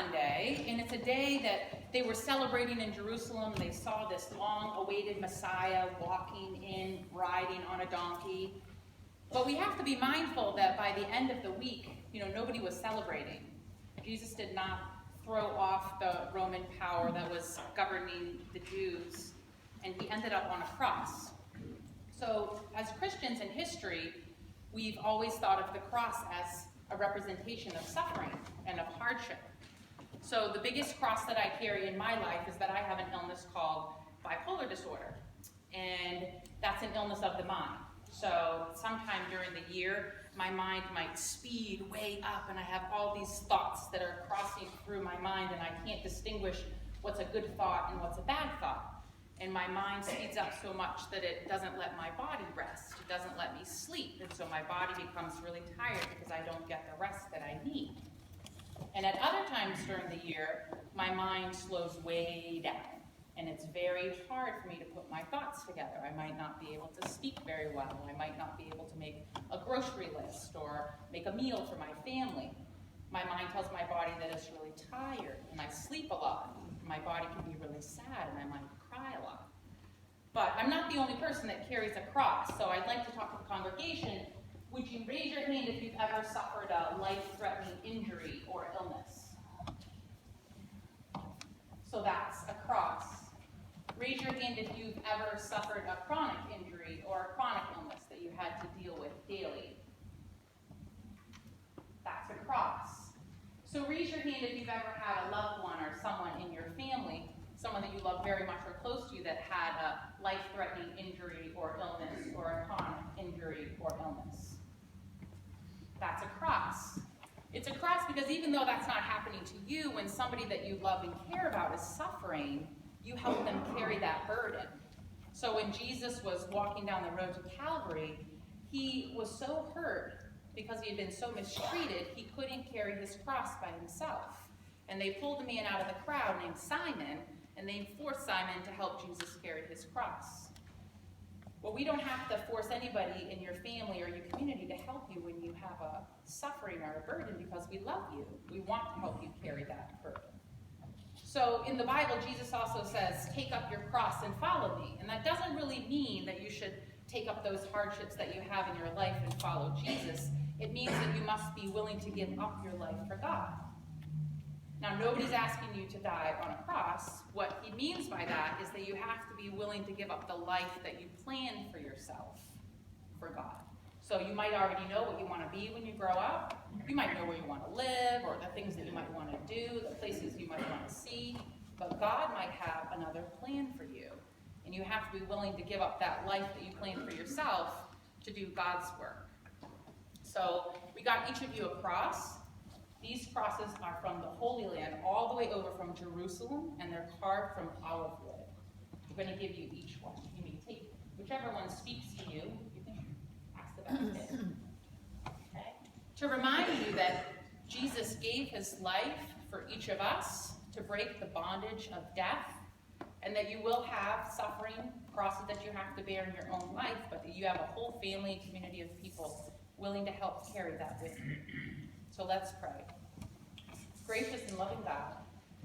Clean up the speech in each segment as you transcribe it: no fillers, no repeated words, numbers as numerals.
Sunday, and it's a day that they were celebrating in Jerusalem. They saw this long-awaited Messiah walking in, riding on a donkey. But we have to be mindful that by the end of the week, nobody was celebrating. Jesus did not throw off the Roman power that was governing the Jews, and he ended up on a cross. So as Christians in history, we've always thought of the cross as a representation of suffering and of hardship. So the biggest cross that I carry in my life is that I have an illness called bipolar disorder. And that's an illness of the mind. So sometime during the year, my mind might speed way up and I have all these thoughts that are crossing through my mind and I can't distinguish what's a good thought and what's a bad thought. And my mind speeds up so much that it doesn't let my body rest. It doesn't let me sleep. And so my body becomes really tired because I don't get the rest that I need. And at other times during the year, my mind slows way down. And it's very hard for me to put my thoughts together. I might not be able to speak very well. I might not be able to make a grocery list or make a meal for my family. My mind tells my body that it's really tired, and I sleep a lot. My body can be really sad, and I might cry a lot. But I'm not the only person that carries a cross, so I'd like to talk to the congregation. Would you raise your hand if you've ever suffered a life-threatening injury or illness? So that's a cross. Raise your hand if you've ever suffered a chronic injury or a chronic illness that you had to deal with daily. That's a cross. So raise your hand if you've ever had a loved one or someone in your family, someone that you love very much or close to you that had a life-threatening injury or illness or a chronic injury or illness. That's a cross. It's a cross because even though that's not happening to you, when somebody that you love and care about is suffering, you help them carry that burden. So when Jesus was walking down the road to Calvary, he was so hurt because he had been so mistreated, he couldn't carry his cross by himself. And they pulled a man out of the crowd named Simon, and they forced Simon to help Jesus carry his cross. Well, we don't have to force anybody in your family or your community to help you when you have a suffering or a burden because we love you. We want to help you carry that burden. So in the Bible, Jesus also says, take up your cross and follow me. And that doesn't really mean that you should take up those hardships that you have in your life and follow Jesus. It means that you must be willing to give up your life for God. Now, nobody's asking you to die on a cross. What he means by that is that you have to be willing to give up the life that you plan for yourself for God. So you might already know what you want to be when you grow up. You might know where you want to live or the things that you might want to do, the places you might want to see. But God might have another plan for you. And you have to be willing to give up that life that you plan for yourself to do God's work. So we got each of you a cross. These crosses are from the Holy Land all the way over from Jerusalem, and they're carved from olive wood. We're going to give you each one. You may take whichever one speaks to you. You can pass the basket. Okay. To remind you that Jesus gave his life for each of us to break the bondage of death, and that you will have suffering, crosses that you have to bear in your own life, but that you have a whole family and community of people willing to help carry that with you. So let's pray. Gracious and loving God,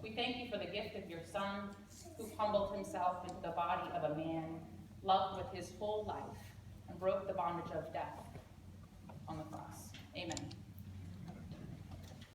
we thank you for the gift of your Son, who humbled himself into the body of a man, loved with his whole life, and broke the bondage of death on the cross. Amen.